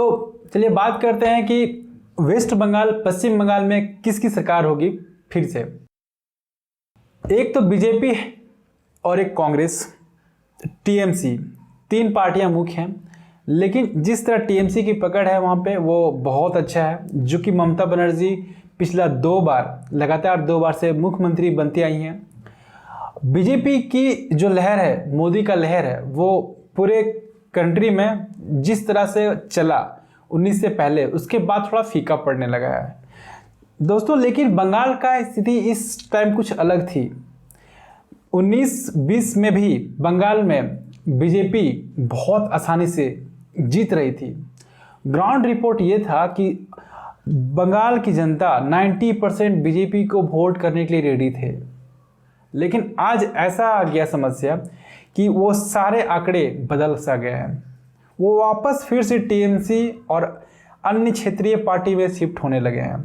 तो चलिए बात करते हैं कि वेस्ट बंगाल पश्चिम बंगाल में किसकी सरकार होगी फिर से। एक तो बीजेपी और एक कांग्रेस, टीएमसी, 3 पार्टियां मुख्य हैं। लेकिन जिस तरह टीएमसी की पकड़ है वहाँ पे वो बहुत अच्छा है, जो कि ममता बनर्जी पिछला 2 बार लगातार 2 बार से मुख्यमंत्री बनती आई हैं। बीजेपी की जो लहर है, मोदी का लहर है, वो पूरे कंट्री में जिस तरह से चला 19 से पहले, उसके बाद थोड़ा फीका पड़ने लगा है दोस्तों। लेकिन बंगाल का स्थिति इस टाइम कुछ अलग थी। 19-20 में भी बंगाल में बीजेपी बहुत आसानी से जीत रही थी। ग्राउंड रिपोर्ट ये था कि बंगाल की जनता 90% बीजेपी को वोट करने के लिए रेडी थे। लेकिन आज ऐसा आ गया समस्या कि वो सारे आंकड़े बदल सा गए हैं। वो वापस फिर से टीएमसी और अन्य क्षेत्रीय पार्टी में शिफ्ट होने लगे हैं।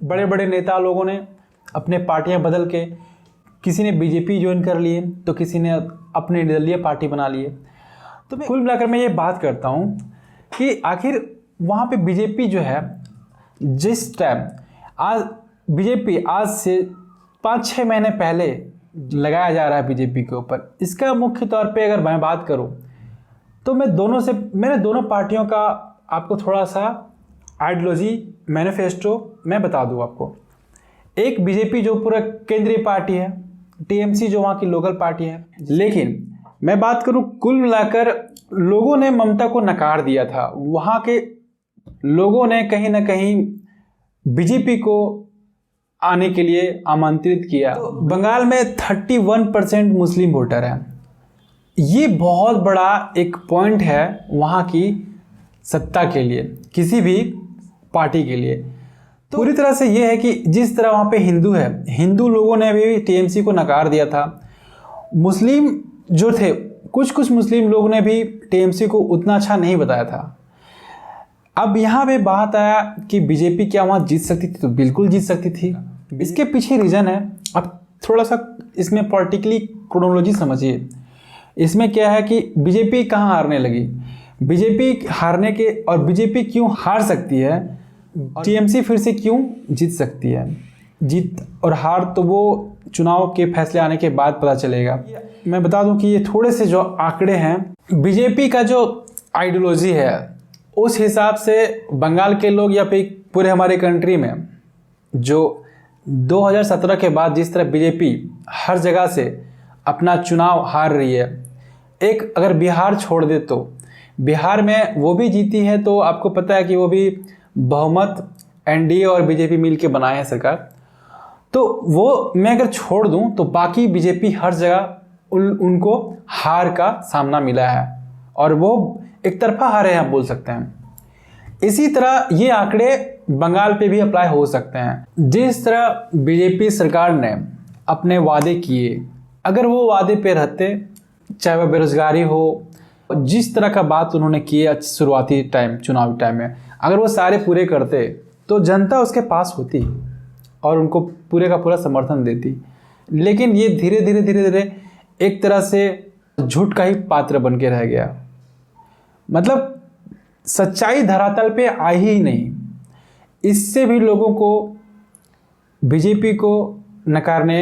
बड़े बड़े नेता लोगों ने अपने पार्टियां बदल के, किसी ने बीजेपी ज्वाइन कर लिए तो किसी ने अपने निर्दलीय पार्टी बना लिए। तो कुल मिलाकर मैं ये बात करता हूँ कि आखिर वहाँ पे बीजेपी जो है, जिस टाइम आज बीजेपी आज से 5-6 महीने पहले लगाया जा रहा है बीजेपी के ऊपर, इसका मुख्य तौर पे अगर मैं बात करूं तो मैंने दोनों पार्टियों का आपको थोड़ा सा आइडियोलॉजी, मैनिफेस्टो मैं बता दूं आपको। एक बीजेपी जो पूरा केंद्रीय पार्टी है, टीएमसी जो वहाँ की लोकल पार्टी है। लेकिन मैं बात करूं कुल मिलाकर लोगों ने ममता को नकार दिया था। वहाँ के लोगों ने कहीं ना कहीं बीजेपी को आने के लिए आमंत्रित किया। तो बंगाल में 31% मुस्लिम वोटर हैं। ये बहुत बड़ा एक पॉइंट है वहाँ की सत्ता के लिए, किसी भी पार्टी के लिए। तो पूरी तरह से ये है कि जिस तरह वहाँ पे हिंदू है, हिंदू लोगों ने भी टीएमसी को नकार दिया था। मुस्लिम जो थे, कुछ मुस्लिम लोगों ने भी टीएमसी को उतना अच्छा नहीं बताया था। अब यहाँ पे बात आया कि बीजेपी क्या वहाँ जीत सकती थी? तो बिल्कुल जीत सकती थी। इसके पीछे रीज़न है, अब थोड़ा सा इसमें पॉलिटिकली क्रोनोलॉजी समझिए। इसमें क्या है कि बीजेपी कहाँ हारने लगी, बीजेपी हारने के, और बीजेपी क्यों हार सकती है, टीएमसी फिर से क्यों जीत सकती है। जीत और हार तो वो चुनाव के फैसले आने के बाद पता चलेगा। मैं बता दूं कि ये थोड़े से जो आंकड़े हैं, बीजेपी का जो आइडियोलॉजी है, उस हिसाब से बंगाल के लोग या फिर पूरे हमारे कंट्री में जो 2017 के बाद जिस तरह बीजेपी हर जगह से अपना चुनाव हार रही है, एक अगर बिहार छोड़ दे तो बिहार में वो भी जीती है, तो आपको पता है कि वो भी बहुमत एनडीए और बीजेपी मिलके बनाए हैं सरकार। तो वो मैं अगर छोड़ दूं तो बाकी बीजेपी हर जगह उनको हार का सामना मिला है, और वो एक तरफा हारे हैं आप बोल सकते हैं। इसी तरह ये आंकड़े बंगाल पे भी अप्लाई हो सकते हैं। जिस तरह बीजेपी सरकार ने अपने वादे किए, अगर वो वादे पे रहते, चाहे वह बेरोजगारी हो, जिस तरह का बात उन्होंने किए शुरुआती टाइम, चुनावी टाइम में, अगर वो सारे पूरे करते तो जनता उसके पास होती और उनको पूरे का पूरा समर्थन देती। लेकिन ये धीरे धीरे एक तरह से झूठ का ही पात्र बन के रह गया। मतलब सच्चाई धरातल पे आई ही नहीं। इससे भी लोगों को बीजेपी को नकारने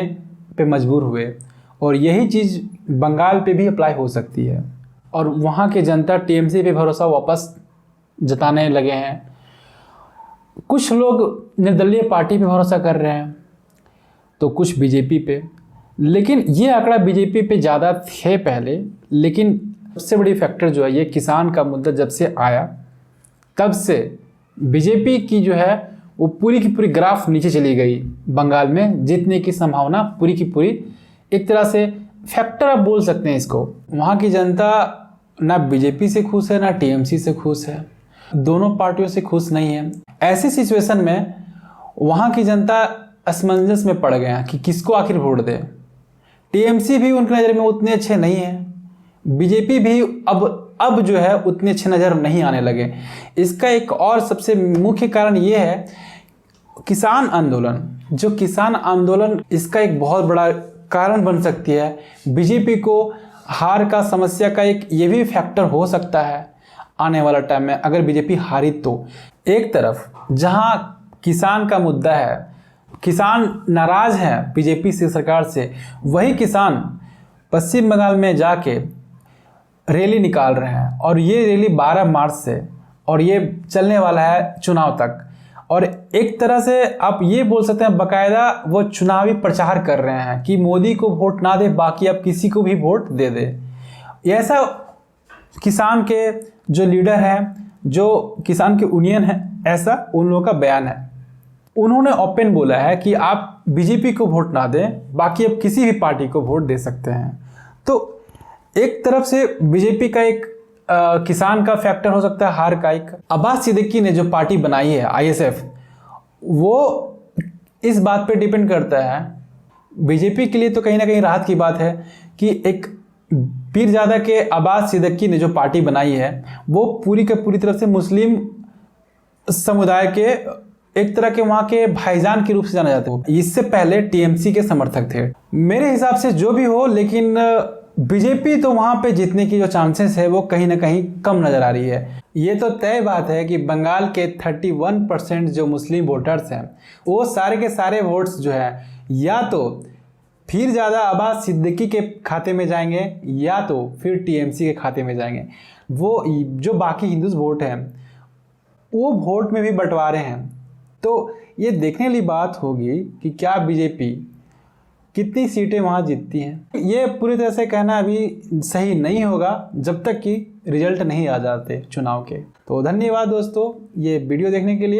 पे मजबूर हुए, और यही चीज़ बंगाल पे भी अप्लाई हो सकती है। और वहाँ के जनता टीएमसी पे भरोसा वापस जताने लगे हैं। कुछ लोग निर्दलीय पार्टी पे भरोसा कर रहे हैं, तो कुछ बीजेपी पे। लेकिन ये आंकड़ा बीजेपी पे ज़्यादा थे पहले। लेकिन सबसे बड़ी फैक्टर जो है, ये किसान का मुद्दा जब से आया, तब से बीजेपी की जो है वो पूरी की पूरी ग्राफ नीचे चली गई। बंगाल में जीतने की संभावना पूरी की पूरी, एक तरह से फैक्टर आप बोल सकते हैं इसको। वहाँ की जनता ना बीजेपी से खुश है, ना टीएमसी से खुश है, दोनों पार्टियों से खुश नहीं है। ऐसी सिचुएशन में वहाँ की जनता असमंजस में पड़ गया कि किसको आखिर वोट दे। टीएमसी भी उनकी नज़र में उतने अच्छे नहीं है, बीजेपी भी अब जो है उतने अच्छे नज़र नहीं आने लगे। इसका एक और सबसे मुख्य कारण ये है किसान आंदोलन। जो किसान आंदोलन, इसका एक बहुत बड़ा कारण बन सकती है। बीजेपी को हार का समस्या का एक ये भी फैक्टर हो सकता है। आने वाला टाइम में अगर बीजेपी हारी तो। एक तरफ जहां किसान का मुद्दा है, किसान नाराज हैं बीजेपी से, सरकार से, वही किसान पश्चिम बंगाल में जाके रैली निकाल रहे हैं और ये रैली 12 मार्च से और ये चलने वाला है चुनाव तक। और एक तरह से आप ये बोल सकते हैं बाकायदा वो चुनावी प्रचार कर रहे हैं कि मोदी को वोट ना दे, बाकी आप किसी को भी वोट दे दे। ऐसा किसान के जो लीडर हैं, जो किसान के यूनियन है, ऐसा उन लोगों का बयान है। उन्होंने ओपन बोला है कि आप बीजेपी को वोट ना दें, बाकी आप किसी भी पार्टी को वोट दे सकते हैं। तो एक तरफ से बीजेपी का एक किसान का फैक्टर हो सकता है हार का एक। अब्बास सिद्दीकी ने जो पार्टी बनाई है आईएसएफ, वो इस बात पे डिपेंड करता है। बीजेपी के लिए तो कहीं ना कहीं राहत की बात है कि एक पीरजादा के अब्बास सिद्दीकी ने जो पार्टी बनाई है वो पूरी के पूरी तरफ से मुस्लिम समुदाय के एक तरह के वहाँ के भाईजान के रूप से जाना जाता है। इससे पहले टीएमसी के समर्थक थे। मेरे हिसाब से जो भी हो, लेकिन बीजेपी तो वहाँ पे जीतने की जो चांसेस है वो कहीं ना कहीं कम नज़र आ रही है। ये तो तय बात है कि बंगाल के 31% जो मुस्लिम वोटर्स हैं वो सारे के सारे वोट्स जो है या तो फिर ज़्यादा अब्बास सिद्दीकी के खाते में जाएंगे या तो फिर टीएमसी के खाते में जाएंगे। वो जो बाकी हिंदू वोट हैं वो वोट में भी बंटवारे हैं। तो ये देखने वाली बात होगी कि क्या बीजेपी कितनी सीटें वहाँ जीतती हैं। ये पूरी तरह से कहना अभी सही नहीं होगा जब तक कि रिजल्ट नहीं आ जाते चुनाव के। तो धन्यवाद दोस्तों ये वीडियो देखने के लिए।